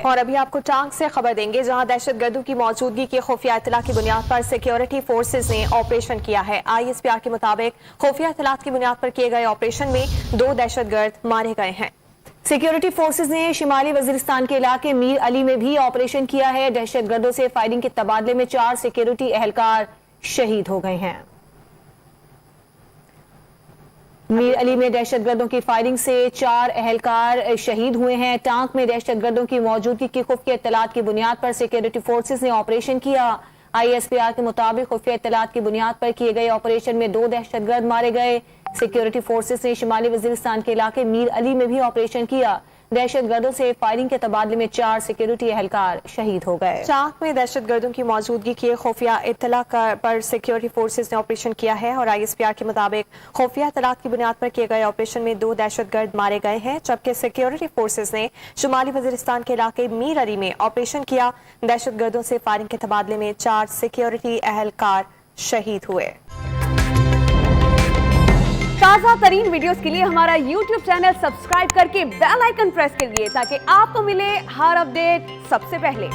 اور ابھی آپ کو ٹانک سے خبر دیں گے جہاں دہشت گردوں کی موجودگی کی خفیہ اطلاع کی بنیاد پر سیکیورٹی فورسز نے آپریشن کیا ہے۔ ISPR کے مطابق خفیہ اطلاعات کی بنیاد پر کیے گئے آپریشن میں 2 دہشت گرد مارے گئے ہیں۔ سیکیورٹی فورسز نے شمالی وزیرستان کے علاقے میر علی میں بھی آپریشن کیا ہے۔ دہشت گردوں سے فائرنگ کے تبادلے میں 4 سیکیورٹی اہلکار شہید ہو گئے ہیں۔ میر علی میں دہشت گردوں کی فائرنگ سے 4 اہلکار شہید ہوئے ہیں۔ ٹانک میں دہشت گردوں کی موجودگی کی خفیہ اطلاعات کی بنیاد پر سیکیورٹی فورسز نے آپریشن کیا۔ ISPR کے مطابق خفیہ اطلاعات کی بنیاد پر کیے گئے آپریشن میں 2 دہشت گرد مارے گئے۔ سیکیورٹی فورسز نے شمالی وزیرستان کے علاقے میر علی میں بھی آپریشن کیا۔ دہشت گردوں سے فائرنگ کے تبادلے میں 4 سیکیورٹی اہلکار شہید ہو گئے۔ ٹانک میں دہشت گردوں کی موجودگی کی خفیہ اطلاع پر سیکیورٹی فورسز نے آپریشن کیا ہے اور ISPR کے مطابق خفیہ اطلاعات کی بنیاد پر کیے گئے آپریشن میں 2 دہشت گرد مارے گئے ہیں، جبکہ سیکیورٹی فورسز نے شمالی وزیرستان کے علاقے میر علی میں آپریشن کیا۔ دہشت گردوں سے فائرنگ کے تبادلے میں 4 سیکیورٹی اہلکار شہید ہوئے۔ تازہ ترین ویڈیوز کے لیے ہمارا YouTube چینل سبسکرائب کر کے بیل آئیکن پریس کریے تاکہ آپ کو ملے ہر اپڈیٹ سب سے پہلے۔